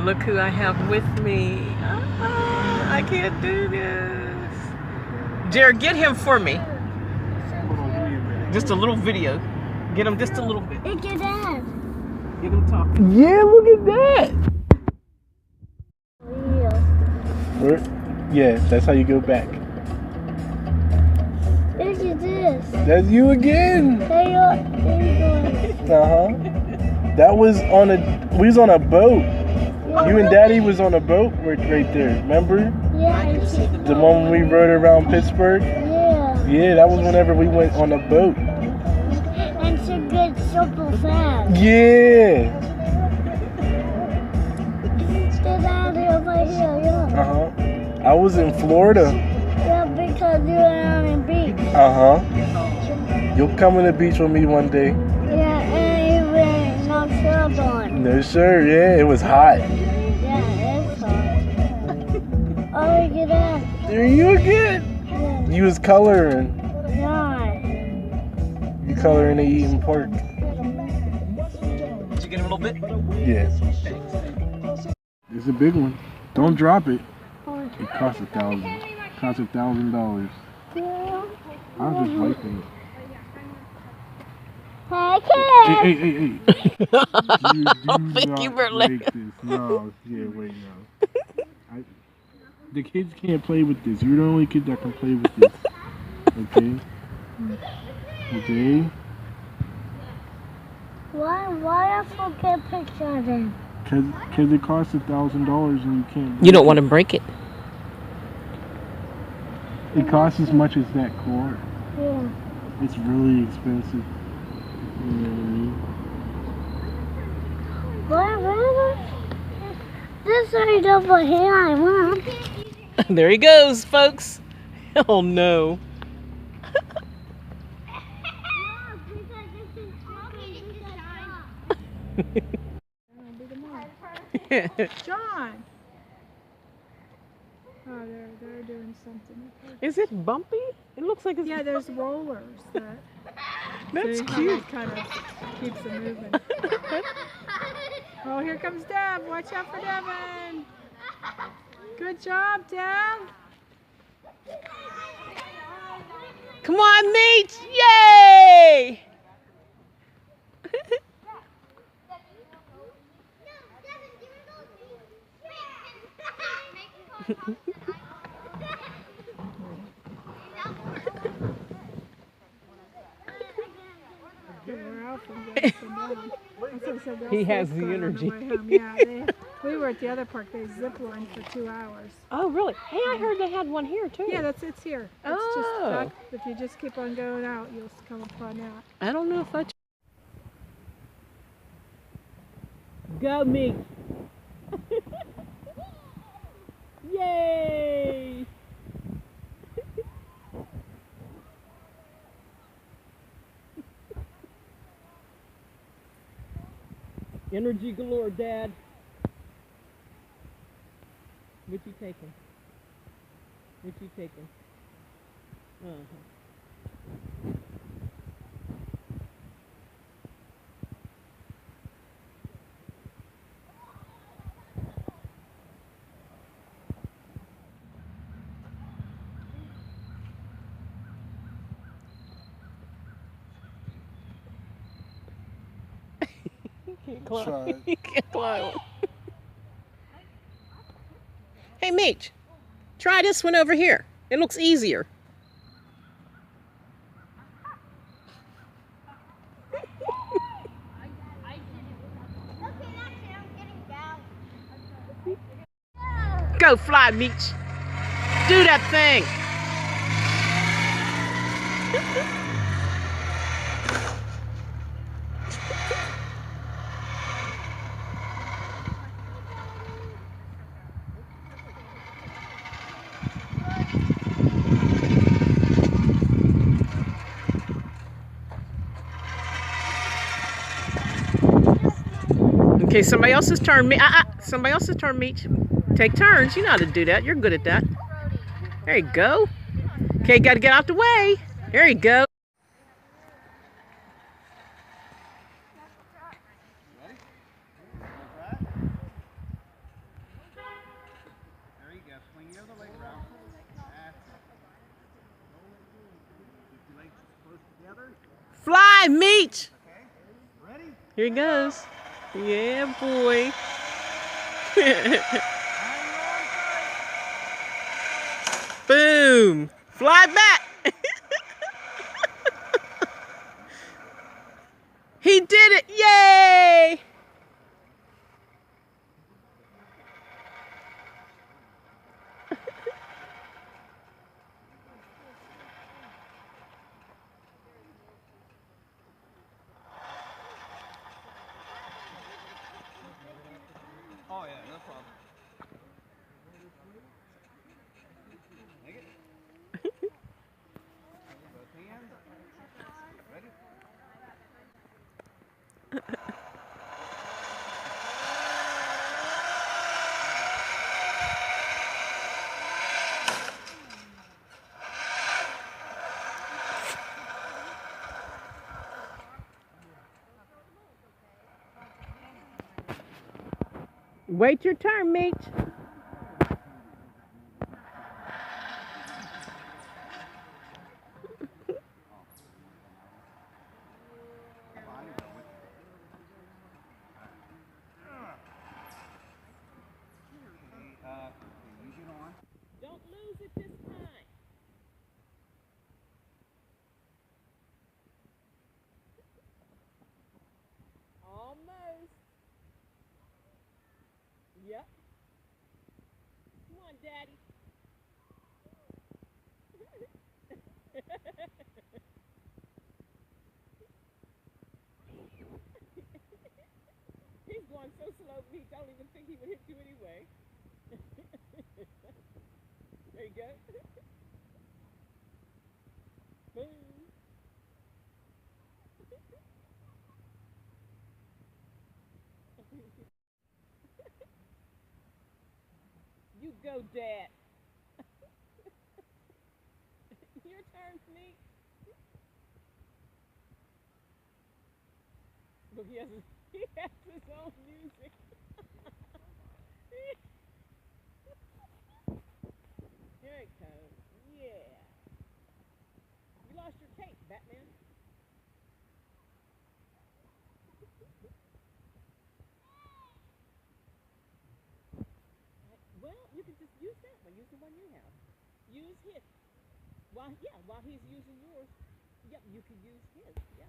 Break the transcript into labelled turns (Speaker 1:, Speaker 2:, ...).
Speaker 1: Look who I have with me. I can't do this. Jared, get him for me. Just a little video. Get him just a little bit.
Speaker 2: Look at that.
Speaker 1: Get him talking. Yeah, look at that.
Speaker 3: Yeah, that's how you go back.
Speaker 2: Look at this.
Speaker 3: That's you again.
Speaker 2: There you go.
Speaker 3: That was on we was on a boat. You and Daddy was on a boat right there. Remember?
Speaker 2: Yeah.
Speaker 3: The one we rode around Pittsburgh.
Speaker 2: Yeah.
Speaker 3: Yeah, that was whenever we went on a boat.
Speaker 2: And to get super fast.
Speaker 3: Yeah.
Speaker 2: Get out of here right here, yeah.
Speaker 3: I was in Florida.
Speaker 2: Yeah, because you were on the beach.
Speaker 3: You'll come on the beach with me one day.
Speaker 2: Yeah, and you were no shirt on.
Speaker 3: No, sir. Yeah, it was hot.
Speaker 2: Yeah, it's hot. Oh, look at that.
Speaker 3: There you again.
Speaker 2: Yeah.
Speaker 3: You was coloring.
Speaker 2: Yeah.
Speaker 3: You coloring the Eaton Park.
Speaker 1: Did you get him a little bit?
Speaker 3: Yeah. It's a big one. Don't drop it. It costs $1,000. It costs $1,000.
Speaker 2: Yeah.
Speaker 3: I was just wiping it.
Speaker 2: Hey, kid.
Speaker 3: Hey.
Speaker 1: Thank you,
Speaker 3: break this. No, yeah, wait, no. The kids can't play with this. You're the only kid that can play with this. Okay? Okay?
Speaker 2: Why I forget picture of them?
Speaker 3: Because it costs $1,000 and you can't.
Speaker 1: You don't want to break it.
Speaker 3: It costs as much as that cord.
Speaker 2: Yeah.
Speaker 3: It's really expensive. You know what I mean?
Speaker 2: What? This right over here, Mom.
Speaker 1: There he goes, folks. Oh no.
Speaker 4: John. Oh, they're doing something.
Speaker 1: Is it bumpy? It looks like it's.
Speaker 4: Yeah, there's rollers that.
Speaker 1: That's
Speaker 4: so
Speaker 1: cute.
Speaker 4: Kind of keeps it moving. Oh, here comes Deb. Watch out for Devin. Good job, Deb.
Speaker 1: Come on, Meech! Yay! He has the energy.
Speaker 4: Yeah, we were at the other park. They zip lined for 2 hours.
Speaker 1: Oh, really? Hey, I heard they had one here, too.
Speaker 4: Yeah, it's here. It's just back. If you just keep on going out, you'll come upon that.
Speaker 1: I don't know if I... Go, Meech! Yay! Energy galore, Dad. What you taking? What you taking? Can't climb. You can't climb. Hey, Meech, try this one over here. It looks easier. Go fly, Meech. Do that thing. Okay, somebody else's turn. Somebody else's turn, Meech. Take turns. You know how to do that. You're good at that. There you go. Okay, got to get out the way. There you go. Fly, Meech! Here he goes. Yeah, boy. Boom! Fly back! He did it! Yay!
Speaker 5: Oh yeah, no problem. Make it. Both hands. Ready?
Speaker 1: Wait your turn, Meech.
Speaker 5: You get on.
Speaker 1: Don't lose it this time. Almost. Yep. Come on, Daddy. He's going so slow, Meech, I don't even think he would hit you anyway. There you go. Boom. You go, Dad. Your turn, Meech. Look, he has his own music. Here it comes. Yeah. You lost your cape, Batman. Well, you can just use that one. Use the one you have. Use his. While he's using yours, yep, you can use his. Yeah.